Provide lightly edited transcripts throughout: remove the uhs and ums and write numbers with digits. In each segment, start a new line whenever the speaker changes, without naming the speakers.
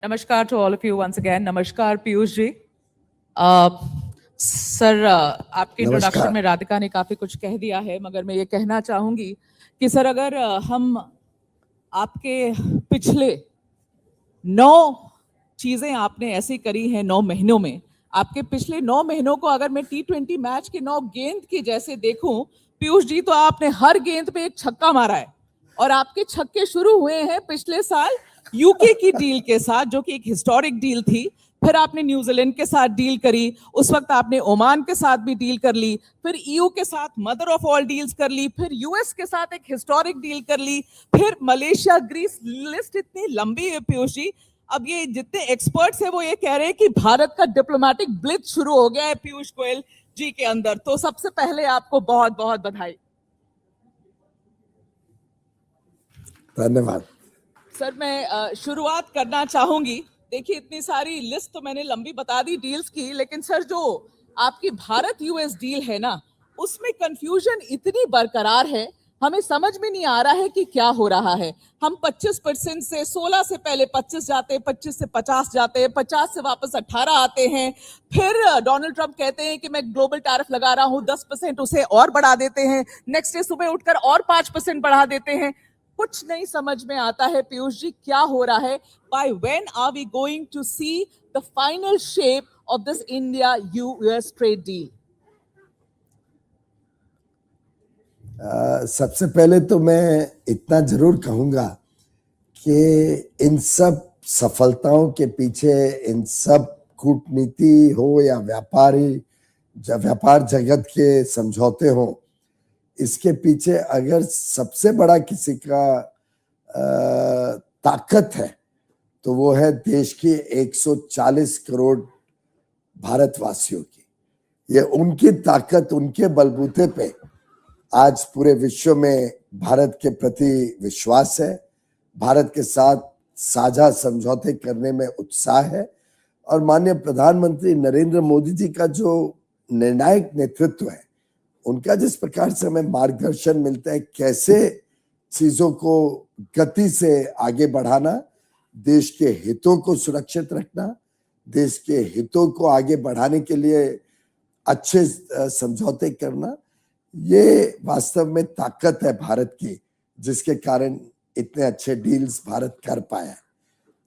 Namaskar to all of you once again. Namaskar Piyush ji. Sir आपके introduction
नमस्कार।
में राधिका ने काफी कुछ कह दिया है, मगर मैं ये कहना चाहूंगी कि सर अगर हम आपके पिछले 9 चीजें आपने ऐसी करी हैं 9 महीनों में, आपके पिछले 9 महीनों को अगर मैं T20 मैच के 9 गेंद के जैसे देखूं, पीयूष जी, तो आपने हर गेंद पे एक छक्का मारा है और आपके छक्के शुरू हुए हैं पिछले साल यूके की डील के साथ, जो कि एक हिस्टोरिक डील थी. फिर आपने न्यूजीलैंड के साथ डील करी, उस वक्त आपने ओमान के साथ भी डील कर ली, फिर ईयू के साथ मदर ऑफ ऑल डील्स कर ली, फिर यूएस के साथ एक हिस्टोरिक डील कर ली, फिर मलेशिया, ग्रीस. लिस्ट इतनी लंबी है पीयूष जी. अब ये जितने एक्सपर्ट्स हैं वो ये कह रहे हैं कि भारत का डिप्लोमेटिक ब्लिच शुरू हो गया है पीयूष गोयल जी के अंदर. तो सबसे पहले आपको बहुत बहुत बधाई.
धन्यवाद
सर मैं शुरुआत करना चाहूंगी. देखिए, इतनी सारी लिस्ट तो मैंने लंबी बता दी डील्स की, लेकिन सर जो आपकी भारत यूएस डील है ना, उसमें कंफ्यूजन इतनी बरकरार है, हमें समझ में नहीं आ रहा है कि क्या हो रहा है. हम 25% से 16 से पहले 25 जाते हैं, 25 से 50 जाते हैं, 50 से वापस 18 आते हैं. फिर डोनाल्ड ट्रंप कहते हैं कि मैं ग्लोबल टैरिफ लगा रहा हूं 10%, उसे और बढ़ा देते हैं. नेक्स्ट डे सुबह उठकर और 5% बढ़ा देते हैं. कुछ नहीं समझ में आता है पीयूष जी, क्या हो रहा है. By when are we going to see the final shape of this India US trade deal?
सबसे पहले तो मैं इतना जरूर कहूंगा कि इन सब सफलताओं के पीछे, इन सब कूटनीति हो या व्यापार जगत के समझौते हो, इसके पीछे अगर सबसे बड़ा किसी का ताकत है तो वो है देश की 140 करोड़ भारतवासियों की. ये उनकी ताकत, उनके बलबूते पे आज पूरे विश्व में भारत के प्रति विश्वास है, भारत के साथ साझा समझौते करने में उत्साह है. और माननीय प्रधानमंत्री नरेंद्र मोदी जी का जो निर्णायक नेतृत्व है, उनका जिस प्रकार से हमें मार्गदर्शन मिलता है कैसे चीजों को गति से आगे बढ़ाना, देश के हितों को सुरक्षित रखना, देश के हितों को आगे बढ़ाने के लिए अच्छे समझौते करना, ये वास्तव में ताकत है भारत की, जिसके कारण इतने अच्छे डील्स भारत कर पाया.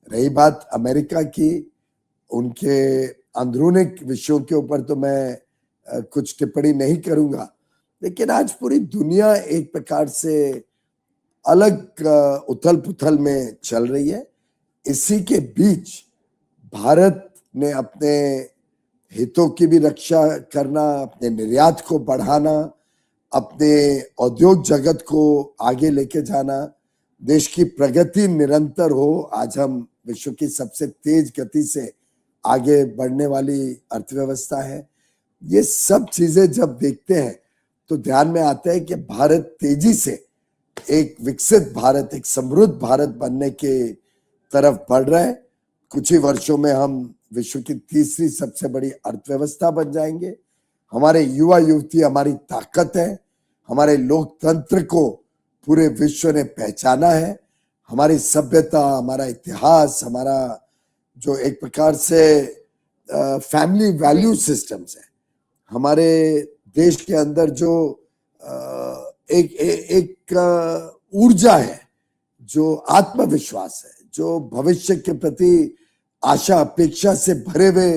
रही बात अमेरिका की, उनके अंदरूनी विषयों के ऊपर तो मैं कुछ टिप्पणी नहीं करूंगा, लेकिन आज पूरी दुनिया एक प्रकार से अलग उथल पुथल में चल रही है. इसी के बीच भारत ने अपने हितों की भी रक्षा करना, अपने निर्यात को बढ़ाना, अपने औद्योग जगत को आगे लेके जाना, देश की प्रगति निरंतर हो. आज हम विश्व की सबसे तेज गति से आगे बढ़ने वाली अर्थव्यवस्था है. ये सब चीजें जब देखते हैं तो ध्यान में आता है कि भारत तेजी से एक विकसित भारत, एक समृद्ध भारत बनने के तरफ बढ़ रहा है. कुछ ही वर्षों में हम विश्व की तीसरी सबसे बड़ी अर्थव्यवस्था बन जाएंगे. हमारे युवा युवती हमारी ताकत है, हमारे लोकतंत्र को पूरे विश्व ने पहचाना है. हमारी सभ्यता, हमारा इतिहास, हमारा जो एक प्रकार से फैमिली वैल्यू सिस्टम्स है, हमारे देश के अंदर जो एक ऊर्जा है, जो आत्मविश्वास है, जो भविष्य के प्रति आशा अपेक्षा से भरे हुए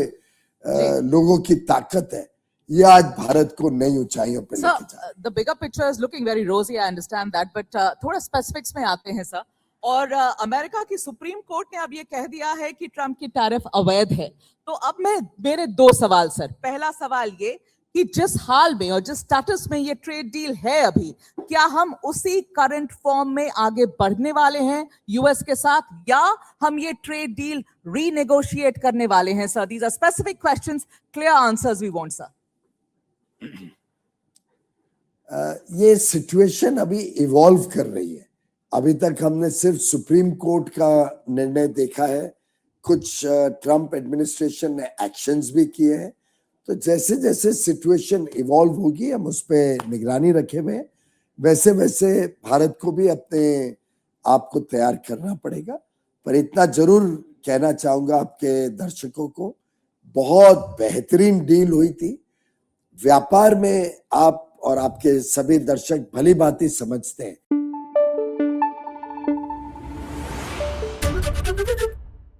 लोगों की ताकत है, ये आज भारत को नई ऊंचाइयों पर लेके जा रहा है.
The bigger picture is looking very रोजी, आई अंडरस्टैंड दैट, बट थोड़ा स्पेसिफिक्स में आते हैं सर. और अमेरिका की सुप्रीम कोर्ट ने अब ये कह दिया है कि ट्रंप की टैरिफ अवैध है. तो अब मेरे 2 सवाल सर. पहला सवाल ये कि जिस हाल में और जिस स्टेटस में ये ट्रेड डील है अभी, क्या हम उसी करंट फॉर्म में आगे बढ़ने वाले हैं यूएस के साथ, या हम ये ट्रेड डील रीनेगोशिएट करने वाले हैं sir? These are specific questions, clear answers we want sir.
ये सिचुएशन अभी इवॉल्व कर रही है. अभी तक हमने सिर्फ सुप्रीम कोर्ट का निर्णय देखा है, कुछ ट्रंप एडमिनिस्ट्रेशन ने एक्शंस भी किए हैं. तो जैसे जैसे सिचुएशन इवॉल्व होगी हम उस पर निगरानी रखे हुए हैं. वैसे वैसे भारत को भी अपने आप को तैयार करना पड़ेगा. पर इतना जरूर कहना चाहूंगा आपके दर्शकों को, बहुत बेहतरीन डील हुई थी। व्यापार में आप और आपके सभी दर्शक भली भांति समझते हैं।